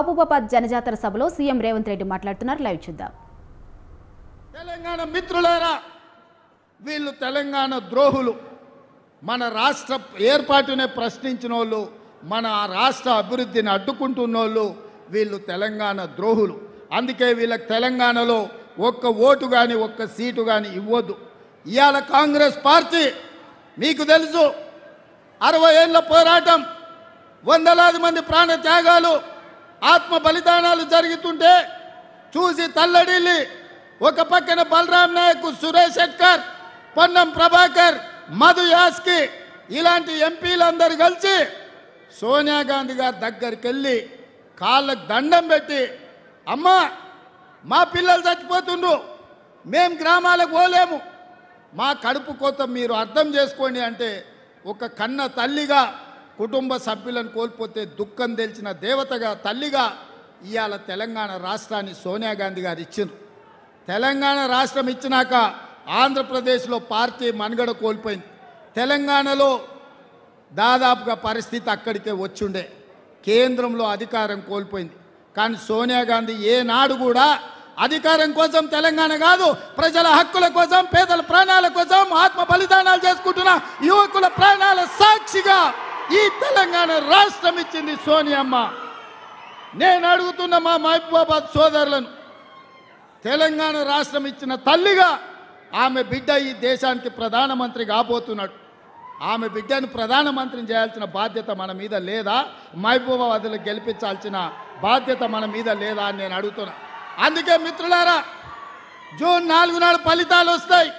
మహబూబాబాద్ జనజాతర సభలో సీఎం రేవంత్ రెడ్డి మాట్లాడుతున్నారు. లైవ్ చూద్దాం. తెలంగాణ మిత్రులారా, వీళ్ళు తెలంగాణ ద్రోహులు. మన రాష్ట్ర ఏర్పాటునే ప్రశ్నించిన వాళ్ళు, మన రాష్ట్ర అభివృద్ధిని అడ్డుకుంటున్నోళ్ళు వీళ్ళు తెలంగాణ ద్రోహులు. అందుకే వీళ్ళకి తెలంగాణలో ఒక్క ఓటు కానీ ఒక్క సీటు కానీ ఇవ్వద్దు. ఇవాళ కాంగ్రెస్ పార్టీ మీకు తెలుసు, 60 ఏళ్ల పోరాటం, వందలాది మంది ప్రాణ త్యాగాలు, ఆత్మ బలిదానాలు జరుగుతుంటే చూసి తల్లడిల్లి ఒక పక్కన బలరాం నాయక్, సురేష్ శెట్కర్, పొన్నం ప్రభాకర్, మధు యాస్కి ఇలాంటి ఎంపీలందరూ కలిసి సోనియా గాంధీ గారి దగ్గరికి వెళ్ళి కాళ్ళకు దండం పెట్టి, అమ్మా మా పిల్లలు చచ్చిపోతుండ్రు, మేం గ్రామాలకు పోలేము, మా కడుపు కోత మీరు అర్థం చేసుకోండి అంటే ఒక కన్న తల్లిగా కుటుంబ సభ్యులను కోల్పోతే దుఃఖం తెలిసిన దేవతగా తల్లిగా ఇవాళ తెలంగాణ రాష్ట్రాన్ని సోనియా గాంధీ గారు ఇచ్చిండ్రు. తెలంగాణ రాష్ట్రం ఇచ్చినాక ఆంధ్రప్రదేశ్లో పార్టీ మనుగడ కోల్పోయింది. తెలంగాణలో దాదాపుగా పరిస్థితి అక్కడికే వచ్చుండే, కేంద్రంలో అధికారం కోల్పోయింది. కానీ సోనియా గాంధీ ఏనాడు కూడా అధికారం కోసం తెలంగాణ కాదు, ప్రజల హక్కుల కోసం, పేదల ప్రాణాల కోసం, ఆత్మ బలిదానాలు చేసుకుంటున్న యువకుల ప్రాణాల సాక్షిగా ఈ తెలంగాణ రాష్ట్రం ఇచ్చింది సోనియమ్మ. నేను అడుగుతున్న మా మహబూబాబాద్ సోదరులను, తెలంగాణ రాష్ట్రం ఇచ్చిన తల్లిగా ఆమె బిడ్డ ఈ దేశానికి ప్రధానమంత్రి కాబోతున్నాడు. ఆమె బిడ్డను ప్రధానమంత్రిని చేయాల్సిన బాధ్యత మన మీద లేదా? మహబూబాబాద్లో గెలిపించాల్సిన బాధ్యత మన మీద లేదా అని నేను అడుగుతున్నా. అందుకే మిత్రులారా, జూన్ 4 నాడు ఫలితాలు వస్తాయి.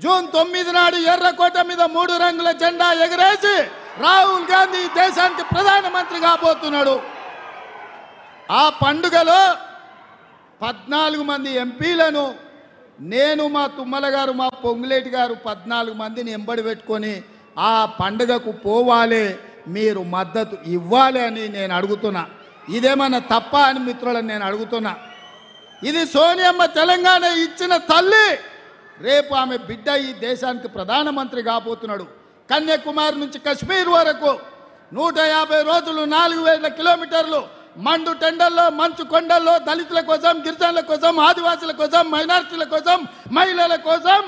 జూన్ 9 నాడు ఎర్రకోట మీద 3 రంగుల జెండా ఎగరేసి రాహుల్ గాంధీ దేశానికి ప్రధానమంత్రి కాబోతున్నాడు. ఆ పండుగలో 14 మంది ఎంపీలను నేను, మా తుమ్మల గారు, మా పొంగులేటి గారు 14 మందిని ఎంబడి పెట్టుకొని ఆ పండుగకు పోవాలి, మీరు మద్దతు ఇవ్వాలి అని నేను అడుగుతున్నా. ఇదేమన్నా తప్ప అని మిత్రులను నేను అడుగుతున్నా. ఇది సోనియమ్మ తెలంగాణ ఇచ్చిన తల్లి. రేపు ఆమె బిడ్డ ఈ దేశానికి ప్రధానమంత్రి కాబోతున్నాడు. కన్యాకుమారి నుంచి కశ్మీర్ వరకు 150 రోజులు 4000 కిలోమీటర్లు మండు టెండల్లో, మంచు కొండల్లో దళితుల కోసం, గిరిజనుల కోసం, ఆదివాసుల కోసం, మైనారిటీల కోసం, మహిళల కోసం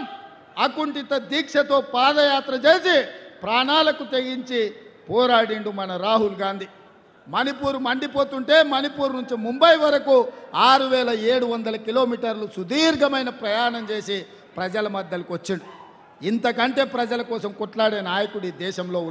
అకుంఠిత దీక్షతో పాదయాత్ర చేసి ప్రాణాలకు తెగించి పోరాడిండు మన రాహుల్ గాంధీ. మణిపూర్ మండిపోతుంటే మణిపూర్ నుంచి ముంబై వరకు 6700 కిలోమీటర్లు సుదీర్ఘమైన ప్రయాణం చేసి ప్రజల మధ్యలోకి వచ్చిండు. ఇంతకంటే ప్రజల కోసం కొట్లాడే నాయకుడు ఈ దేశంలో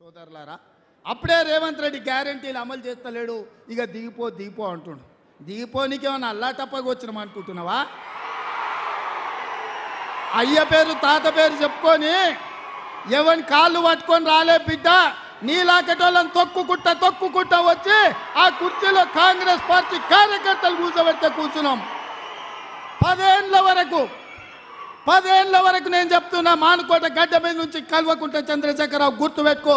సోదరులారా, అప్పుడే రేవంత్ రెడ్డి గ్యారంటీలు అమలు చేస్తలేడు. ఇక దిగిపో అంటుండు. దిగిపోనికి ఏమన్నా అల్లాటప్పగా వచ్చినాం అనుకుంటున్నావా? అయ్య పేరు తాత పేరు చెప్పుకొని ఎవరి కాళ్ళు పట్టుకొని రాలే బిడ్డ. నీలాకటోళ్ళని తొక్కుకుంటా వచ్చి ఆ కుర్చీలో కాంగ్రెస్ పార్టీ కార్యకర్తలు కూర్చోబెడితే కూర్చున్నాం. 10 ఏళ్ళ వరకు నేను చెప్తున్నా, మానుకోట గడ్డ మీద నుంచి కల్వకుంట చంద్రశేఖరరావు గుర్తుపెట్టుకో,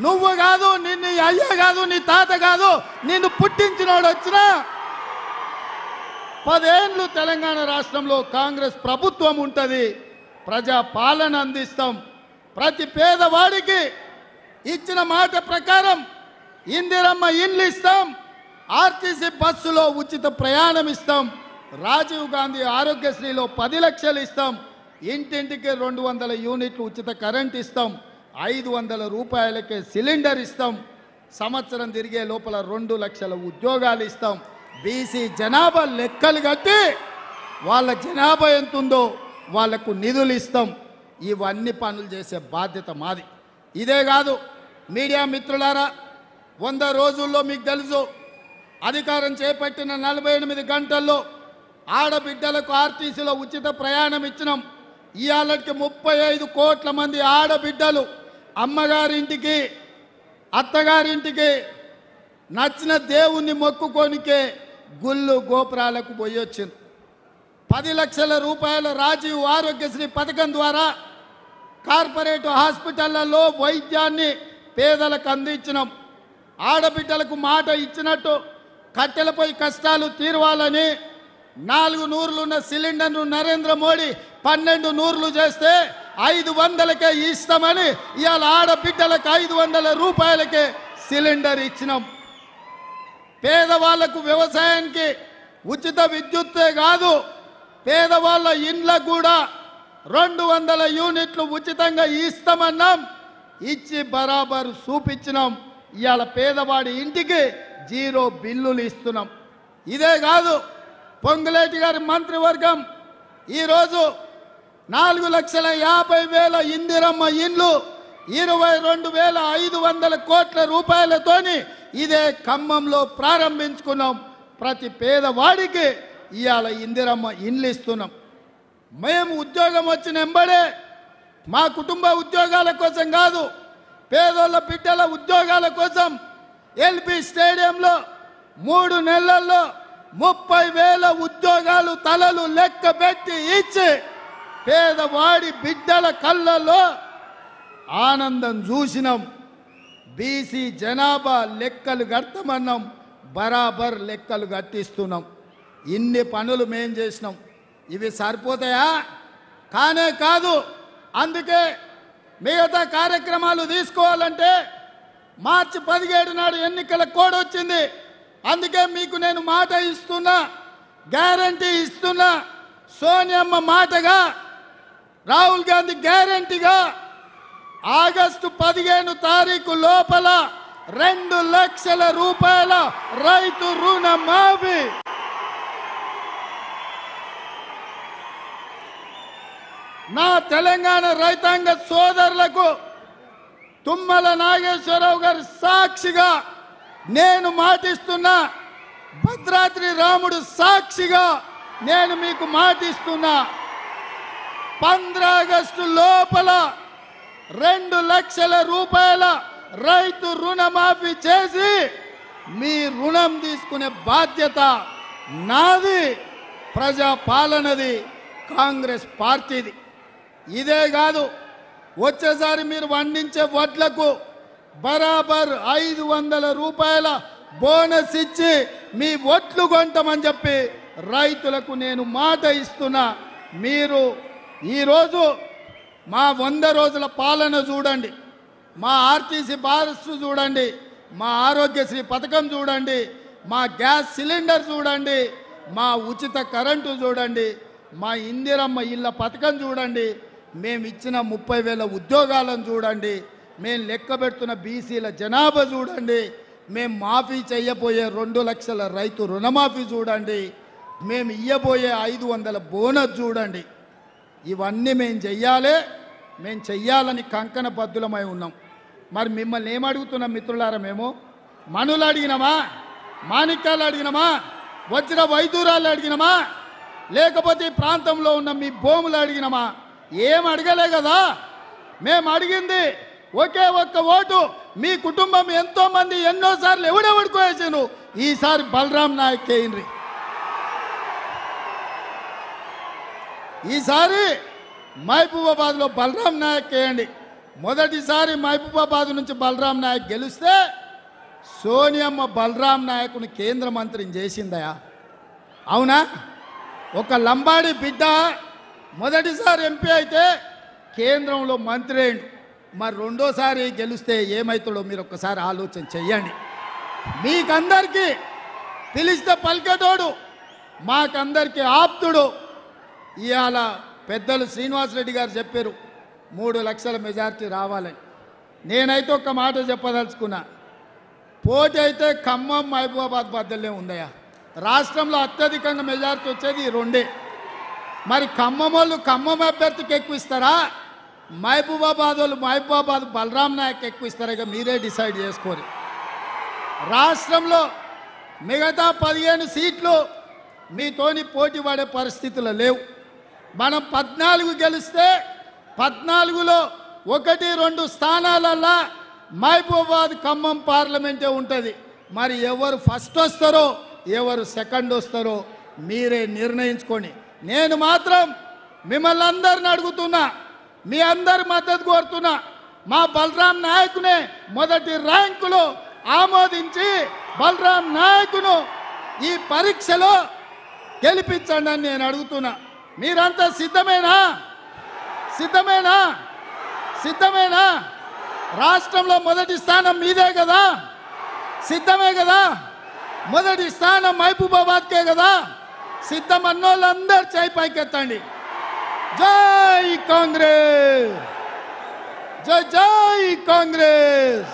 నువ్వు కాదు, నిన్ను అయ్య కాదు, నీ తాత కాదు, నిన్ను పుట్టించినోడు వచ్చినా 10 ఏళ్ళు తెలంగాణ రాష్ట్రంలో కాంగ్రెస్ ప్రభుత్వం ఉంటుంది. ప్రజా పాలన అందిస్తాం. ప్రతి పేదవాడికి ఇచ్చిన మాట ప్రకారం ఇందిరమ్మ ఇండ్లు ఇస్తాం, ఆర్టీసీ బస్సులో ఉచిత ప్రయాణం ఇస్తాం, రాజీవ్ గాంధీ ఆరోగ్యశ్రీలో 10 లక్షలు ఇస్తాం, ఇంటింటికి 200 యూనిట్లు ఉచిత కరెంట్ ఇస్తాం, 500 రూపాయలకే సిలిండర్ ఇస్తాం. సంవత్సరం తిరిగే లోపల 2 లక్షల ఉద్యోగాలు ఇస్తాం. బీసీ జనాభా లెక్కలు కట్టి వాళ్ళ జనాభా ఎంతుందో వాళ్లకు నిధులు ఇస్తాం. ఇవన్నీ పనులు చేసే బాధ్యత మాది. ఇదే కాదు మీడియా మిత్రులారా, 100 రోజుల్లో మీకు తెలుసు అధికారం చేపట్టిన 48 గంటల్లో ఆడబిడ్డలకు ఆర్టీసీలో ఉచిత ప్రయాణం ఇచ్చినాం. ఇవాళకి 35 కోట్ల మంది ఆడబిడ్డలు అమ్మగారింటికి అత్తగారింటికి నచ్చిన దేవుణ్ణి మొక్కుకోనికే గుళ్ళు గోపురాలకు పోయొచ్చింది. 10 లక్షల రూపాయల రాజీవ్ ఆరోగ్యశ్రీ పథకం ద్వారా కార్పొరేట్ హాస్పిటళ్లలో వైద్యాన్ని పేదలకు అందించినాం. ఆడబిడ్డలకు మాట ఇచ్చినట్టు కట్టెలపై కష్టాలు తీరవాలని 4 నూర్లున్న సిలిండర్ను నరేంద్ర మోడీ 12 నూర్లు చేస్తే 500కే ఇస్తామని ఇవాళ ఆడబిడ్డలకు 500 రూపాయలకే సిలిండర్ ఇచ్చినాం. పేదవాళ్లకు వ్యవసాయానికి ఉచిత విద్యుత్తే కాదు, పేదవాళ్ళ ఇండ్లకు కూడా 200 యూనిట్లు ఉచితంగా ఇస్తామన్నాం. ఇచ్చి బరాబరు చూపించినాం. ఇవాళ పేదవాడి ఇంటికి 0 బిల్లులు ఇస్తున్నాం. ఇదే కాదు పొంగులేటి గారి మంత్రివర్గం ఈరోజు 4,50,000 ఇందిరమ్మ ఇండ్లు 22,500 కోట్ల రూపాయలతోని ఇదే ఖమ్మంలో ప్రారంభించుకున్నాం. ప్రతి పేదవాడికి ఇవాళ ఇందిరమ్మ ఇండ్లు ఇస్తున్నాం. మేము ఉద్యోగం వచ్చిన ఎంబడే మా కుటుంబ ఉద్యోగాల కోసం కాదు, పేదోళ్ళ బిడ్డల ఉద్యోగాల కోసం ఎల్బీ స్టేడియంలో 3 నెలల్లో 30,000 ఉద్యోగాలు తలలు లెక్క పెట్టి ఇచ్చి పేదవాడి బిడ్డల కళ్ళల్లో ఆనందం చూసినాం. బీసీ జనాభా లెక్కలు కడతామన్నాం, బరాబర్ లెక్కలు కట్టిస్తున్నాం. ఇన్ని పనులు మేం చేసినాం. ఇవి సరిపోతాయా? కానే కాదు. అందుకే మిగతా కార్యక్రమాలు తీసుకోవాలంటే మార్చి 17 నాడు ఎన్నికల కోడ్ వచ్చింది. అందుకే మీకు నేను మాట ఇస్తున్నా, గ్యారంటీ ఇస్తున్నా. సోనియమ్మ మాటగా, రాహుల్ గాంధీ గ్యారంటీగా ఆగస్టు 15 తారీఖు లోపల 2 లక్షల రూపాయల రైతు రుణమాఫీ. నా తెలంగాణ రైతాంగ సోదరులకు తుమ్మల నాగేశ్వరరావు గారి సాక్షిగా నేను మాటిస్తున్నా, భద్రాద్రి రాముడు సాక్షిగా నేను మీకు మాటిస్తున్నా, 15 ఆగస్టు లోపల 2 లక్షల రూపాయల రైతు రుణమాఫీ చేసి మీ రుణం తీసుకునే బాధ్యత నాది, ప్రజా పాలనది, కాంగ్రెస్ పార్టీది. ఇదే కాదు, వచ్చేసారి మీరు పండించే వడ్లకు బరాబర్ 500 రూపాయల బోనస్ ఇచ్చి మీ వడ్లు కొంటామని చెప్పి రైతులకు నేను మాట ఇస్తున్నా. మీరు ఈరోజు మా 100 రోజుల పాలన చూడండి, మా ఆర్టీసీ బస్సు చూడండి, మా ఆరోగ్యశ్రీ పథకం చూడండి, మా గ్యాస్ సిలిండర్ చూడండి, మా ఉచిత కరెంటు చూడండి, మా ఇందిరమ్మ ఇళ్ళ పథకం చూడండి, మేము ఇచ్చిన 30,000 ఉద్యోగాలను చూడండి, మేము లెక్క పెడుతున్న బీసీల జనాభా చూడండి, మేము మాఫీ చేయబోయే 2 లక్షల రైతు రుణమాఫీ చూడండి, మేము ఇయ్యబోయే 500 బోనస్ చూడండి. ఇవన్నీ మేము చెయ్యాలని కంకణ బద్దులమై ఉన్నాం. మరి మిమ్మల్ని ఏమడుగుతున్నాం మిత్రులారా? మేము మనులు అడిగినామా, మాణిక్యాలు అడిగినామా, వజ్ర వైదూరాలు అడిగినామా, లేకపోతే ఈ ప్రాంతంలో ఉన్న మీ భూములు అడిగినామా? ఏం అడగలే కదా. మేము అడిగింది ఒకే ఒక్క ఓటు. మీ కుటుంబం ఎంతో మంది ఎన్నోసార్లు ఎవడెవడికో వేసాను, ఈసారి బలరాం నాయక్ వేయండి. ఈసారి మహబూబాబాద్లో బలరాం నాయక్ వేయండి. మొదటిసారి మహబూబాబాద్ నుంచి బలరాం నాయక్ గెలిస్తే సోనియమ్మ బలరాం నాయకుని కేంద్ర మంత్రిని చేసిందయా? అవునా? ఒక లంబాడి బిడ్డ మొదటిసారి ఎంపీ అయితే కేంద్రంలో మంత్రి అయ్యిండు. మరి రెండోసారి గెలిస్తే ఏమవుతాడో మీరు ఒక్కసారి ఆలోచన చెయ్యండి. మీకందరికీ పిలిస్తే పలికేటోడు, మాకందరికీ ఆప్తుడు. ఇవాళ పెద్దలు శ్రీనివాసరెడ్డి గారు చెప్పారు 3 లక్షల మెజార్టీ రావాలని. నేనైతే ఒక మాట చెప్పదలుచుకున్నా, పోటీ అయితే ఖమ్మం మహబూబాబాద్ మధ్యలో ఉందయ్యా. రాష్ట్రంలో అత్యధికంగా మెజారిటీ వచ్చేది ఈ రెండే. మరి ఖమ్మం వాళ్ళు ఖమ్మం అభ్యర్థికి ఎక్కువ ఇస్తారా, మహబూబాబాద్ వాళ్ళు మహబూబాబాద్ బలరాం నాయక్ ఎక్కువ ఇస్తారా? ఇక మీరే డిసైడ్ చేసుకోరు. రాష్ట్రంలో మిగతా 15 సీట్లు మీతోని పోటీ పడే పరిస్థితులు లేవు. మనం 14 గెలిస్తే 14లో 1-2 స్థానాలల్లో మహబూబాబాద్ ఖమ్మం పార్లమెంటే ఉంటుంది. మరి ఎవరు ఫస్ట్ వస్తారో ఎవరు సెకండ్ వస్తారో మీరే నిర్ణయించుకోండి. నేను మాత్రం మిమ్మల్ని అందరిని అడుగుతున్నా, మీ అందరి మద్దతు కోరుతున్నా. మా బలరాం నాయకునే మొదటి ర్యాంకులో ఆమోదించి బలరాం నాయకును ఈ పరీక్షలో గెలిపించండి అని నేను అడుగుతున్నా. మీరంతా సిద్ధమేనా? సిద్ధమేనా? సిద్ధమేనా? రాష్ట్రంలో మొదటి స్థానం మీదే కదా, సిద్ధమే కదా? మొదటి స్థానం మహబూబాబాద్కే కదా. సిద్ధం అన్నోళ్ళందరూ చేయి పైకెత్తండి. జై కాంగ్రెస్, జై జై కాంగ్రెస్.